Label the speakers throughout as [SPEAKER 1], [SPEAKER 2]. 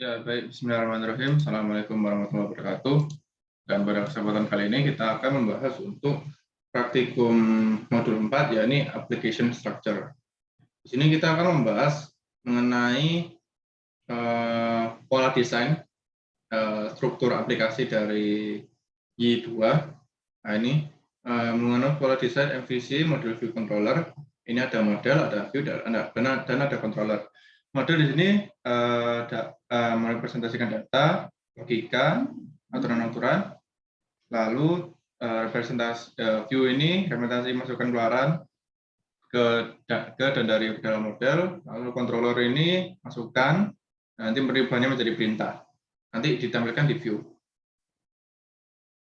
[SPEAKER 1] Ya, baik. Bismillahirrahmanirrahim. Assalamualaikum warahmatullahi wabarakatuh. Dan pada kesempatan kali ini kita akan membahas untuk praktikum modul 4, yakni application structure. Di sini kita akan membahas mengenai pola desain struktur aplikasi dari Y2. Nah, ini mengenai pola desain MVC model view controller. Ini ada model, ada view, dan ada controller. Model di sini merepresentasikan data, logika, aturan-aturan, lalu representasi view ini representasi masukan keluaran ke dan dari dalam model, lalu controller ini masukan, nanti perubahannya menjadi perintah, nanti ditampilkan di view.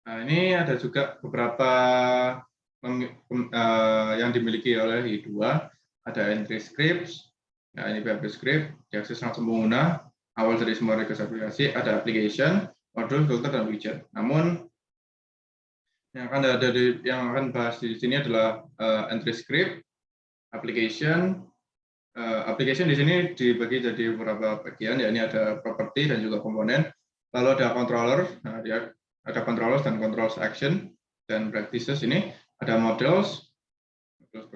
[SPEAKER 1] Nah, ini ada juga beberapa yang dimiliki oleh I2, ada entry scripts. Nah, ini PHP script, diakses langsung pengguna, awal dari semua request aplikasi, ada application, modul, filter, dan widget. Namun, yang akan bahas di sini adalah entry script, application. Application di sini dibagi jadi beberapa bagian, yakni ada property dan juga komponen. Lalu ada controller, nah, ada controllers dan controls action dan practices. Ini ada models,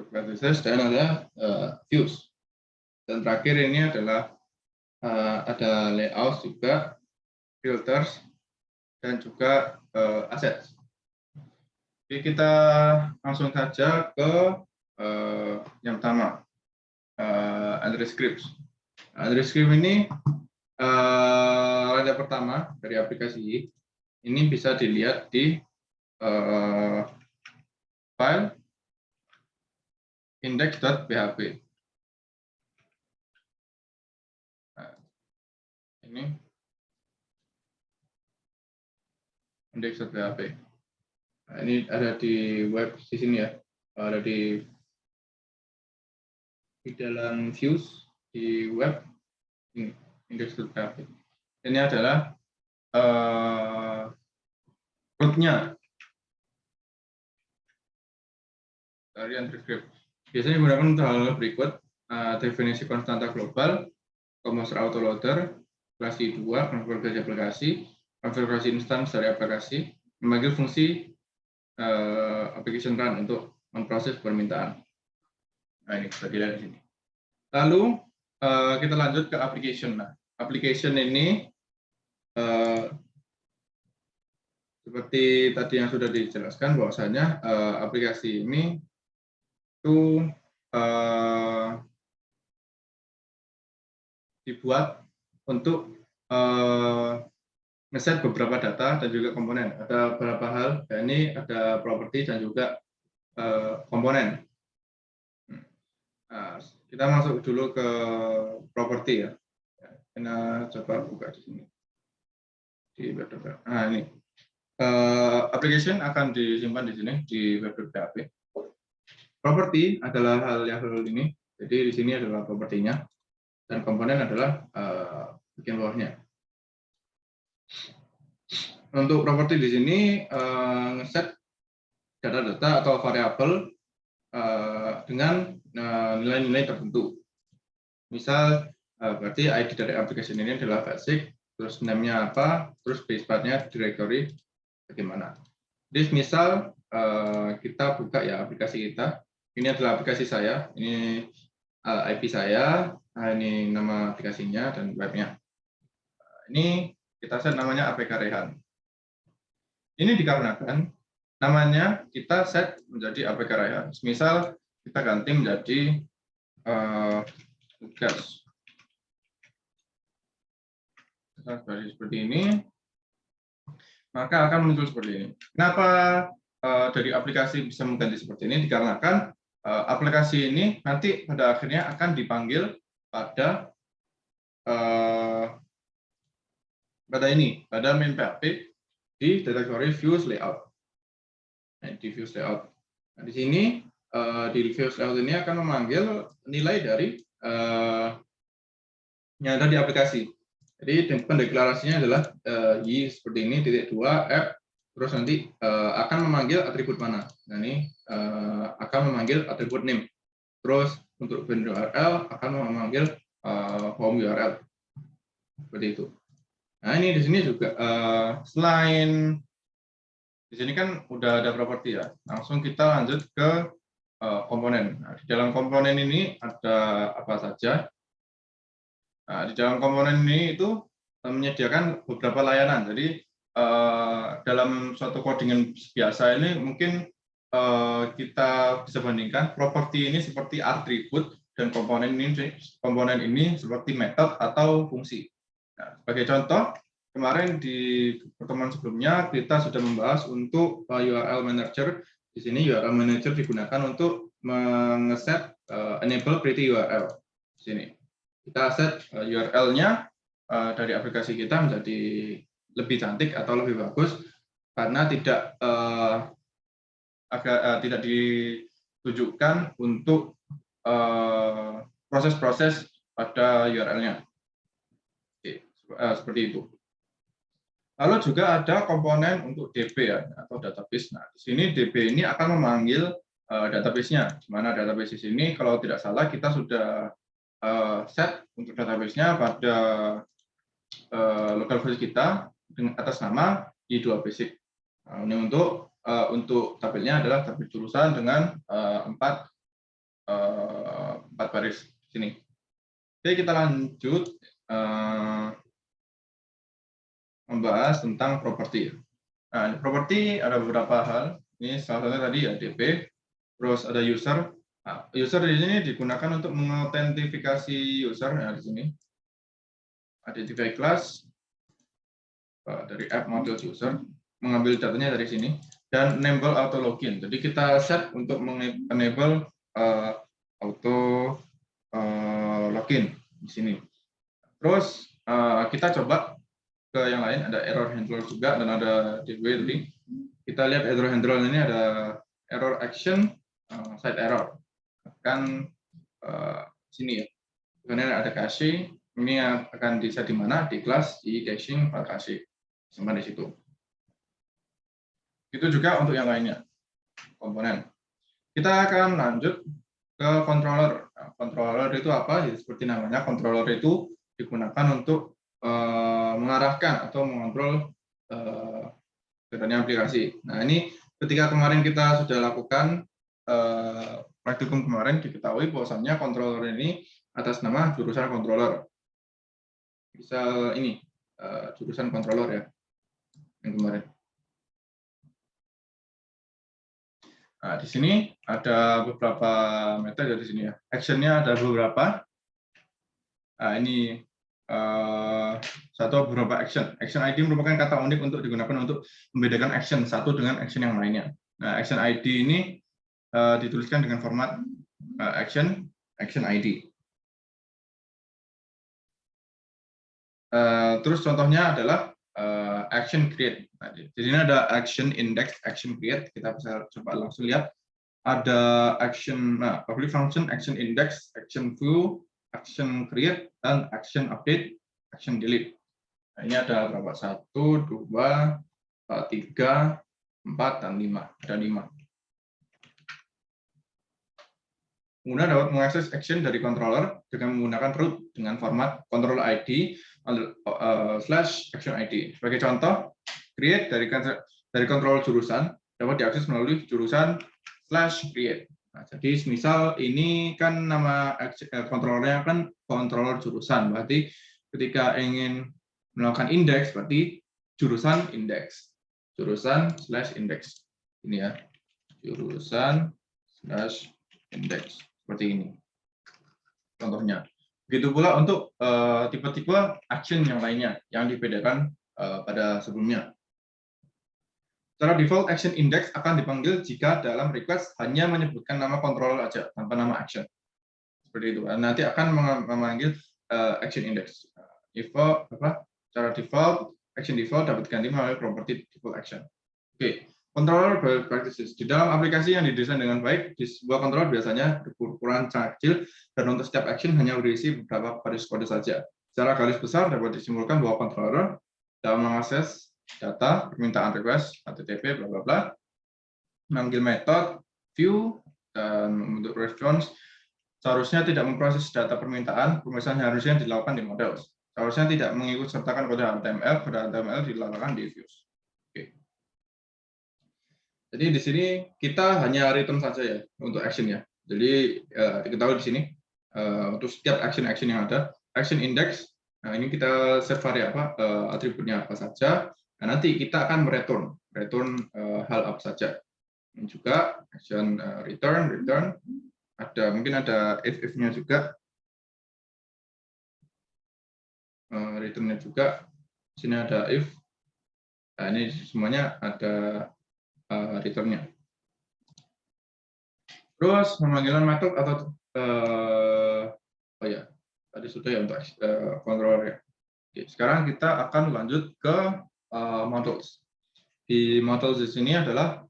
[SPEAKER 1] practices, dan ada views. Dan terakhir ini adalah ada layout juga, filters, dan juga assets. Jadi kita langsung saja ke yang pertama, entry scripts. Entry script ini raja pertama dari aplikasi ini bisa dilihat di file index.php. Ini index.php. Nah, ini ada di web di sini ya, ada di dalam views di web ini index.php. Ini adalah rootnya dari entry script. Biasanya digunakan untuk hal berikut: definisi konstanta global, composer autoloader, kelas I2, konfigurasi aplikasi, konfigurasi instance dari aplikasi, memanggil fungsi application run untuk memproses permintaan. Nah, ini bisa dilihat di sini. Lalu kita lanjut ke application. Nah, application ini seperti tadi yang sudah dijelaskan bahwasanya aplikasi ini itu dibuat untuk ngeset beberapa data dan juga komponen. Ada beberapa hal, ini ada properti dan juga komponen. Nah, kita masuk dulu ke properti ya. Kita coba buka di sini. Di web.php. Nah, ini application akan disimpan di sini di web.php. Properti adalah hal yang ini. Jadi di sini adalah propertinya dan komponen adalah bagian bawahnya. Untuk properti di sini ngeset data-data atau variabel dengan nilai-nilai tertentu. Misal berarti ID dari aplikasi ini adalah basic, terus name-nya apa, terus base path-nya directory bagaimana. Jadi misal kita buka ya aplikasi kita. Ini adalah aplikasi saya, ini IP saya, ini nama aplikasinya dan webnya. Ini kita set namanya APK Rehan. Ini dikarenakan namanya kita set menjadi APK Rehan. Misal kita ganti menjadi tugas. Seperti ini, maka akan muncul seperti ini. Kenapa dari aplikasi bisa mengganti seperti ini? Dikarenakan aplikasi ini nanti pada akhirnya akan dipanggil pada main PHP di direktori views layout. Nah, di views layout. Nah, di sini di views layout ini akan memanggil nilai dari yang ada di aplikasi. Jadi pendeklarasinya adalah y seperti ini titik 2 f, terus nanti akan memanggil atribut mana. Nah, ini akan memanggil atribut name. Terus untuk bin URL akan memanggil home URL. Seperti itu. Nah, ini di sini juga selain di sini kan udah ada properti ya. Langsung kita lanjut ke komponen. Nah, di dalam komponen ini ada apa saja? Nah, di dalam komponen ini itu menyediakan beberapa layanan. Jadi dalam suatu codingan biasa ini mungkin kita bisa bandingkan properti ini seperti atribut dan komponen ini seperti metode atau fungsi. Nah, sebagai contoh, kemarin di pertemuan sebelumnya kita sudah membahas untuk URL manager. Di sini URL manager digunakan untuk mengeset enable pretty URL. Di sini kita set URL-nya dari aplikasi kita menjadi lebih cantik atau lebih bagus karena tidak ditujukan untuk proses-proses pada URL-nya. Seperti itu. Lalu juga ada komponen untuk DB ya, atau database. Nah, di sini DB ini akan memanggil database-nya. Di mana database di sini kalau tidak salah kita sudah set untuk database-nya pada local host kita dengan atas nama I2 basic. Nah, ini untuk tabelnya adalah tabel jurusan dengan 4 baris di sini. Oke, kita lanjut membahas tentang properti. Nah, properti ada beberapa hal. Ini salah satunya tadi ya DB, terus ada user. Nah, user di sini digunakan untuk mengautentikasi user ya di sini. Identify class dari app model user, mengambil datanya dari sini, dan enable auto login. Jadi kita set untuk enable auto login di sini. Terus kita coba ke yang lain, ada error handler juga dan ada DB tadi. Kita lihat error handler ini ada error action, side error. Kan sini ya. Kemudian ada cache, ini akan di-set di mana? Di kelas di caching file cache. Simpan di situ. Itu juga untuk yang lainnya, komponen. Kita akan lanjut ke controller. Nah, controller itu apa? Ya, seperti namanya, controller itu digunakan untuk mengarahkan atau mengontrol jalannya aplikasi. Nah, ini ketika kemarin kita sudah lakukan praktikum kemarin, diketahui bahwasannya controller ini atas nama jurusan controller. Misal ini jurusan controller ya, yang kemarin. Nah, di sini ada beberapa metode di sini ya. Action-nya ada beberapa. Nah, ini satu beberapa action. Action ID merupakan kata unik untuk digunakan untuk membedakan action satu dengan action yang lainnya. Nah, action ID ini dituliskan dengan format action ID. Terus contohnya adalah action create. Nah, di sini ada action index, action create. Kita bisa coba langsung lihat. Ada action, public function, action index, action view, action create, dan action update, action delete. Nah, ini ada berapa? 1, 2, 3, 4, dan 5. Ada 5. Pengguna dapat mengakses action dari controller dengan menggunakan root dengan format controller ID /action ID. Sebagai contoh, create dari controller jurusan dapat diakses melalui jurusan /create. Nah, jadi misal ini kan nama controllernya kan controller jurusan, berarti ketika ingin melakukan indeks berarti jurusan indeks, jurusan/index ini ya, jurusan/index seperti ini contohnya. Begitu pula untuk tipe-tipe action yang lainnya yang dibedakan pada sebelumnya. Secara default, action index akan dipanggil jika dalam request hanya menyebutkan nama controller aja, tanpa nama action. Seperti itu. Nanti akan memanggil action index. Secara default, action default dapat diganti melalui property default action. Oke, controller practices. Di dalam aplikasi yang didesain dengan baik, di sebuah controller biasanya berukuran sangat kecil dan untuk setiap action hanya berisi beberapa baris kode saja. Secara garis besar dapat disimpulkan bahwa controller dalam mengakses data, permintaan request, HTTP, bla bla bla, memanggil metode, view, dan membentuk response, seharusnya tidak memproses data permintaan, pemeriksaan harusnya dilakukan di model. seharusnya tidak mengikut sertakan kode HTML diletakkan di views. Oke. Jadi di sini kita hanya return saja ya untuk action-nya. Jadi diketahui di sini untuk setiap action yang ada, action index. Nah, ini kita set variabel atributnya apa saja. Nah, nanti kita akan return hal apa saja. Ini juga action return ada mungkin ada if-nya juga. Return-nya juga. Sini ada if. Nah, ini semuanya ada return-nya. Terus pemanggilan metode atau oh ya, tadi sudah ya untuk controller ya. Oke, sekarang kita akan lanjut ke modules. Di modules di sini adalah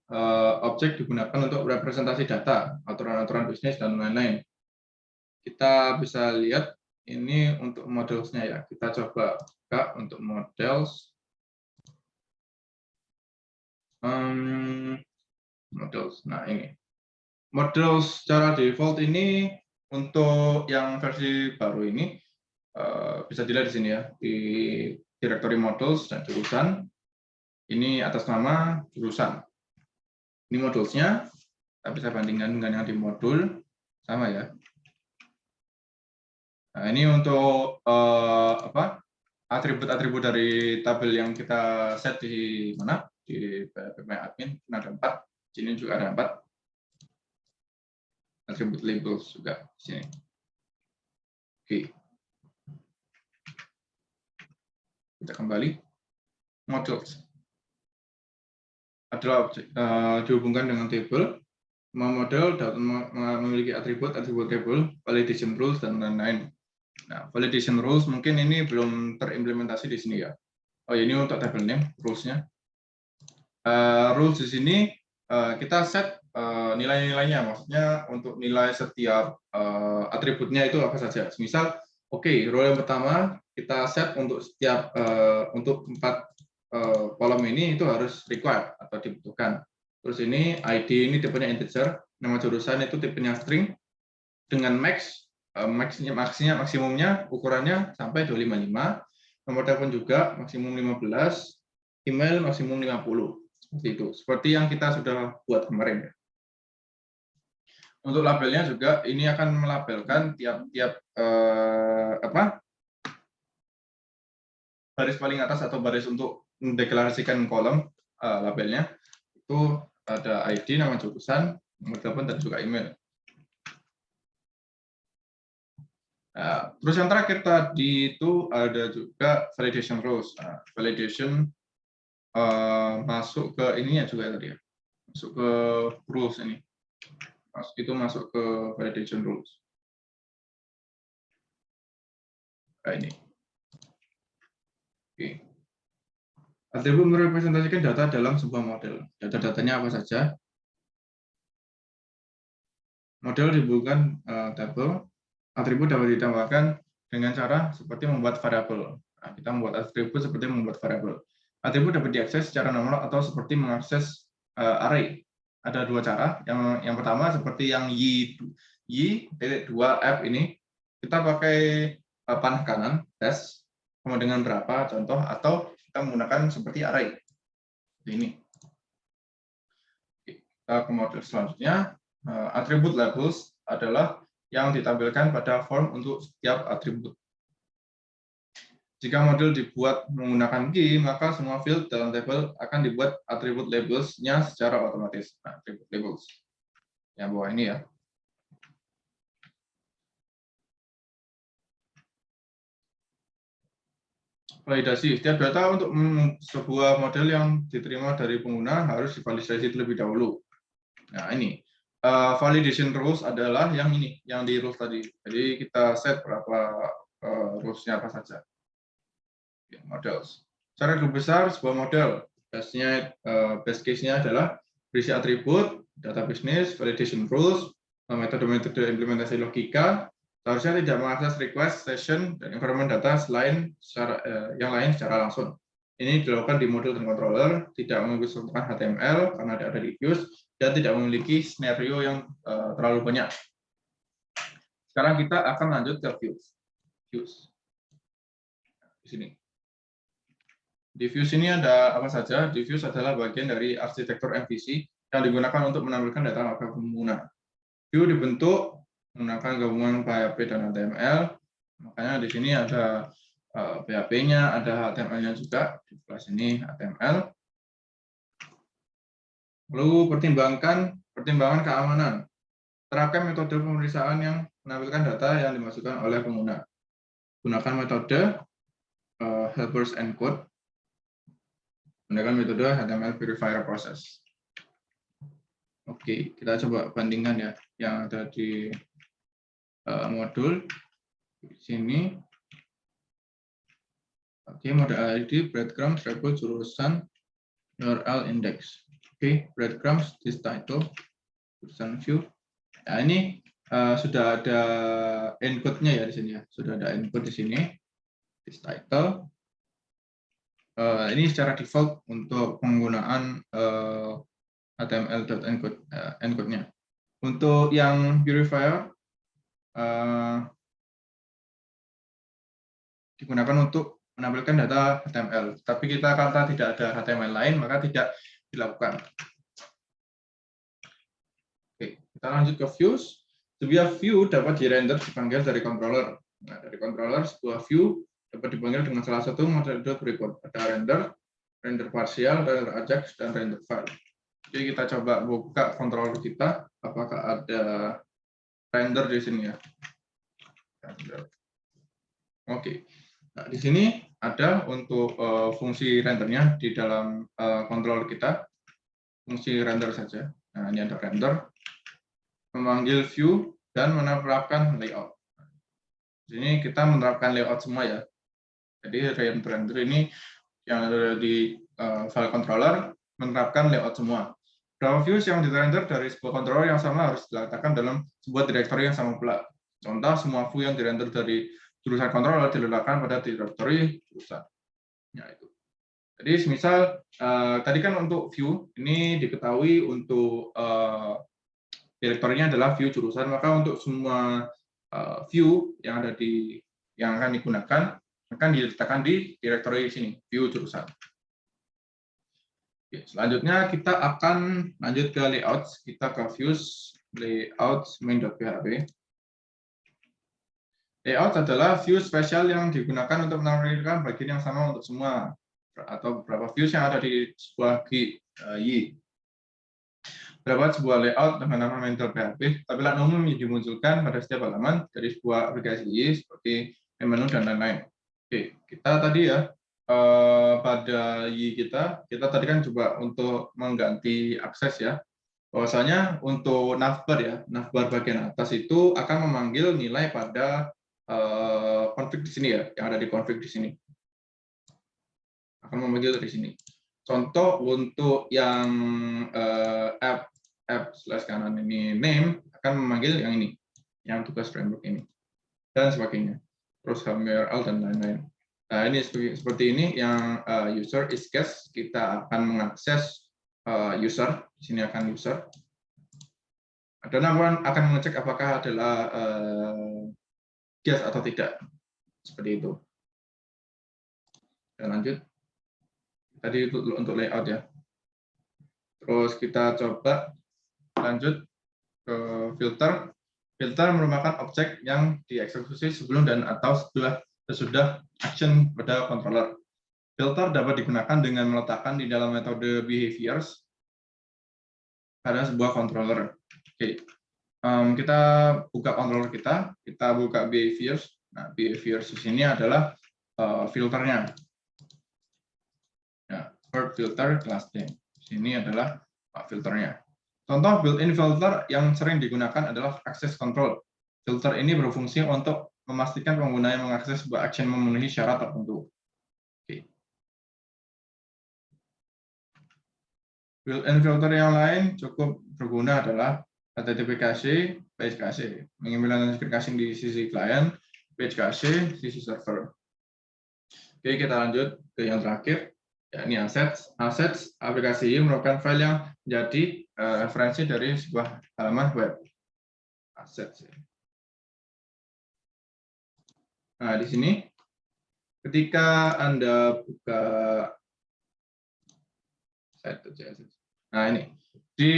[SPEAKER 1] objek digunakan untuk representasi data, aturan-aturan bisnis dan lain-lain. Kita bisa lihat ini untuk modelsnya ya. Kita coba buka untuk models. Models. Nah ini models secara default ini untuk yang versi baru ini bisa dilihat di sini ya di directory models dan jurusan. Ini atas nama jurusan. Ini modulsnya. Kita bisa bandingkan dengan yang di modul sama ya. Nah ini untuk atribut-atribut dari tabel yang kita set di mana di PHP admin ada 4. Sini juga ada 4. Atribut labels juga di sini. Oke. Kita kembali. Modules adalah objek dihubungkan dengan table. Semua model memiliki atribut table, validation rules dan lain-lain. Nah, validation rules mungkin ini belum terimplementasi di sini ya. Oh, ini untuk table name rules-nya. Rules di sini kita set nilai-nilainya, maksudnya untuk nilai setiap atributnya itu apa saja. Misal, oke, role yang pertama kita set untuk setiap untuk 4 kolom ini itu harus required atau dibutuhkan. Terus ini ID ini tipenya integer, nama jurusan itu tipenya string dengan maksimumnya ukurannya sampai 255, nomor telepon juga maksimum 15, email maksimum 50. Seperti itu. Seperti yang kita sudah buat kemarin ya. Untuk labelnya juga ini akan melabelkan tiap-tiap baris paling atas atau baris untuk mendeklarasikan kolom labelnya itu ada ID, nama jurusan, nomor telepon dan juga email. Nah, terus yang terakhir tadi itu ada juga validation rules. Nah, validation masuk ke ininya juga tadi ya, masuk ke rules ini. Itu masuk ke validation rules. Nah, ini. Oke. Atribut merepresentasikan data dalam sebuah model. Data-datanya apa saja? Model dihubungkan tabel. Atribut dapat ditambahkan dengan cara seperti membuat variabel. Nah, kita membuat atribut seperti membuat variabel. Atribut dapat diakses secara nomor atau seperti mengakses array. Ada 2 cara. Yang pertama seperti yang y.2f ini, kita pakai panah kanan, tes, kemudian dengan berapa contoh, atau kita menggunakan seperti array. Ini. Kita ke model selanjutnya. Atribut labels adalah yang ditampilkan pada form untuk setiap atribut. Jika model dibuat menggunakan key, maka semua field dalam tabel akan dibuat atribut labels-nya secara otomatis. Nah, atribut labels. Yang bawah ini ya. Validasi. Setiap data untuk sebuah model yang diterima dari pengguna harus divalidasi terlebih dahulu. Nah, ini. Validation rules adalah yang ini, yang di rules tadi. Jadi kita set berapa rules-nya apa saja. Models. Secara besar sebuah model, base case-nya adalah berisi atribut, data bisnis, validation rules, metode-metode implementasi logika, seharusnya tidak mengakses request, session, dan environment data selain yang lain secara langsung. Ini dilakukan di model dan controller, tidak menggunakan HTML karena ada di views, dan tidak memiliki scenario yang terlalu banyak. Sekarang kita akan lanjut ke views. sini. Di views ini ada apa saja? Di views adalah bagian dari arsitektur MVC yang digunakan untuk menampilkan data mata pengguna. View dibentuk menggunakan gabungan PHP dan HTML. Makanya di sini ada PHP-nya, ada HTML-nya juga. Di kelas ini HTML. Lalu pertimbangan keamanan. Terapkan metode pemeriksaan yang menampilkan data yang dimasukkan oleh pengguna. Gunakan metode helpers encode. Menggunakan metode HTML verifier process. Oke, kita coba bandingkan ya yang ada di modul di sini. Oke, model ID breadcrumbs repo jurusan URL index. Oke, breadcrumbs this title jurusan view. Nah, ini sudah ada encode-nya ya di sini ya. Sudah ada encode di sini. This title. Ini secara default untuk penggunaan HTML.encode-nya. Untuk yang verifier digunakan untuk menampilkan data HTML. Tapi kita kata tidak ada HTML lain, maka tidak dilakukan. Oke, kita lanjut ke views. Sebuah view dapat dirender dipanggil dari controller. Nah, dari controller sebuah view dapat dipanggil dengan salah satu metode berikut. Ada render parsial, render ajax, dan render file. Jadi kita coba buka controller kita, apakah ada render di sini ya. Oke. Nah, di sini ada untuk fungsi rendernya di dalam controller kita, fungsi render saja. Nah, ini ada render, memanggil view, dan menerapkan layout. Di sini kita menerapkan layout semua ya. Jadi render ini yang ada di file controller menerapkan layout semua. Berapa views yang dirender dari sebuah controller yang sama harus diletakkan dalam sebuah direktori yang sama pula. Contoh, semua view yang dirender dari jurusan controller diletakkan pada direktori jurusan. Ya, itu. Jadi misal tadi kan untuk view ini diketahui untuk direktorinya adalah view jurusan, maka untuk semua view yang ada yang akan digunakan akan diletakkan di direktori sini, view jurusan. Oke, selanjutnya kita akan lanjut ke layouts. Kita ke views layouts main.php. Layout adalah view spesial yang digunakan untuk menampilkan bagian yang sama untuk semua atau beberapa views yang ada di sebuah GUI. Terdapat sebuah layout dengan nama main.php, tampilan umum yang dimunculkan pada setiap halaman dari sebuah aplikasi GUI seperti menu dan lain-lain. Oke, kita tadi ya pada UI kita tadi kan coba untuk mengganti akses ya. Bahwasanya untuk navbar ya, navbar bagian atas itu akan memanggil nilai pada config di sini ya, yang ada di config di sini. Akan memanggil dari sini. Contoh untuk yang app/kanan ini name akan memanggil yang ini, yang tugas framework ini dan sebagainya. Terus URL dan lain-lain. Nah, ini seperti ini yang user is guest, kita akan mengakses user, di sini akan user. Dan akan mengecek apakah adalah guest atau tidak. Seperti itu. Dan lanjut. Tadi untuk layout ya. Terus kita coba lanjut ke filter. Filter merupakan objek yang dieksekusi sebelum dan atau sesudah action pada controller. Filter dapat digunakan dengan meletakkan di dalam metode behaviors pada sebuah controller. Oke, kita buka controller kita buka behaviors. Nah, behaviors di sini adalah filternya. Ya, filter class name. Di sini adalah filternya. Contoh built-in filter yang sering digunakan adalah access control. Filter ini berfungsi untuk memastikan pengguna yang mengakses sebuah action memenuhi syarat tertentu. Oke. Built-in filter yang lain cukup berguna adalah HTTP cache, page cache, mengimplementasikan caching di sisi klien, page cache di sisi server. Oke, kita lanjut ke yang terakhir, yakni assets. Assets aplikasi ini merupakan file yang menjadi referensi dari sebuah halaman web. Assets. Nah, di sini ketika Anda buka site.css, nah ini di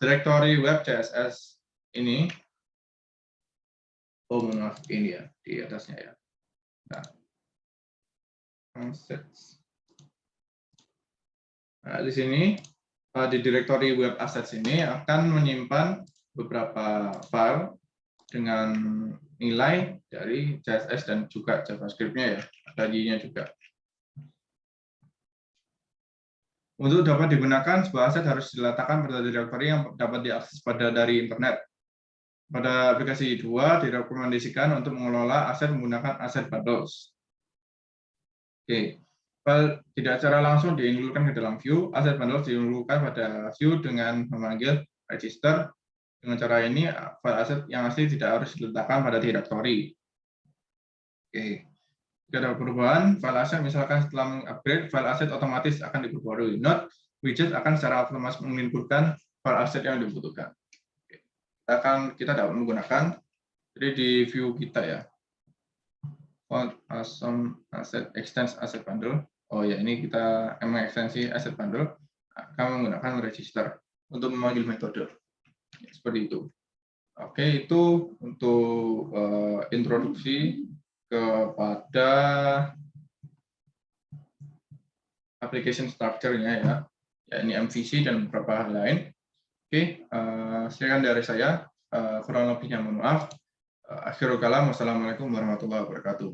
[SPEAKER 1] directory web CSS ini, oh maaf ini ya di atasnya ya. Nah, assets. Nah, di sini di directory web assets ini akan menyimpan beberapa file dengan nilai dari CSS dan juga JavaScript-nya ya, ada Y-nya juga. Untuk dapat digunakan, sebuah aset harus diletakkan pada directory yang dapat diakses dari internet. Pada aplikasi 2 direkomendasikan untuk mengelola aset menggunakan aset bundles. Oke, file tidak secara langsung diinputkan ke dalam view, aset bundles diinputkan pada view dengan memanggil register. Dengan cara ini, file aset yang asli tidak harus diletakkan pada directory. Oke. Jika ada perubahan, file aset misalkan setelah mengupgrade, file aset otomatis akan diperbarui. Note, widget akan secara otomatis menginputkan file aset yang dibutuhkan. Kita dapat menggunakan, jadi di view kita ya, font awesome asset extends asset bundle. Oh ya, ini kita ekstensi asset bundle akan menggunakan register untuk memanggil metode. Seperti itu. Oke, itu untuk introduksi kepada application structure-nya ya ini MVC dan beberapa hal lain. Oke, sekian dari saya. Kurang lebihnya mohon maaf. Akhirul kalam, wassalamualaikum warahmatullahi wabarakatuh.